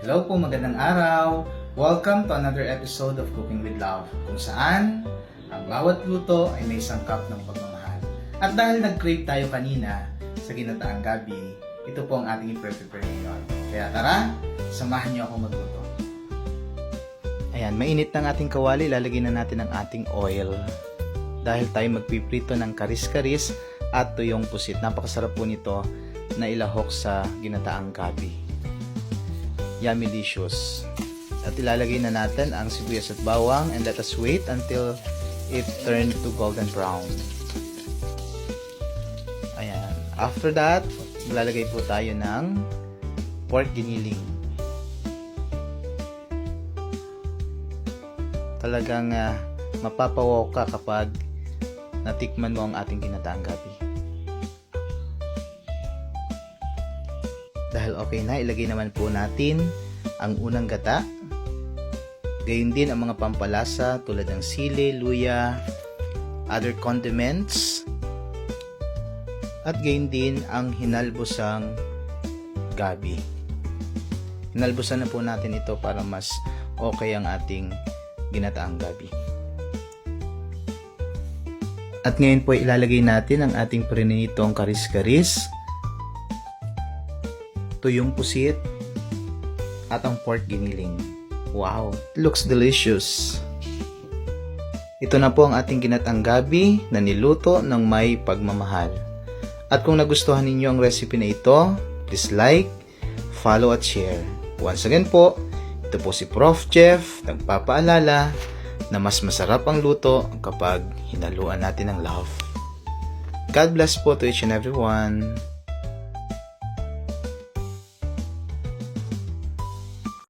Hello po, magandang araw! Welcome to another episode of Cooking with Love, kung saan ang bawat luto ay may sangkap ng pagmamahal. At dahil nag-crave tayo kanina sa ginataang gabi, ito po ang ating i-prepare ngayon. Kaya tara, samahan niyo ako magluto. Ayan, mainit ng ating kawali, lalagyan na natin ang ating oil. Dahil tayo magpiprito ng karis-karis at tuyong pusit. Napakasarap po nito na ilahok sa ginataang gabi. Yummy delicious. At ilalagay na natin ang sibuyas at bawang and let us wait until it turn to golden brown. Ayan. After that, lalagay po tayo ng pork giniling. Talagang mapapawaw ka kapag natikman mo ang ating ginataang gabi. Dahil okay na, ilagay naman po natin ang unang gata. Gayon din ang mga pampalasa tulad ng sili, luya, other condiments. At gayon din ang hinalbusang gabi. Hinalbusan na po natin ito para mas okay ang ating ginataang gabi. At ngayon po ilalagay natin ang ating prinitong karis-karis, tuyong pusit, at ang pork giniling. Wow, it looks delicious. Ito na po ang ating ginataang gabi na niluto ng may pagmamahal. At kung nagustuhan ninyo ang recipe na ito, please like, follow at share. Once again po, ito po si Prof. Jeff, nagpapaalala na mas masarap ang luto kapag hinaluan natin ng love. God bless po to each and everyone.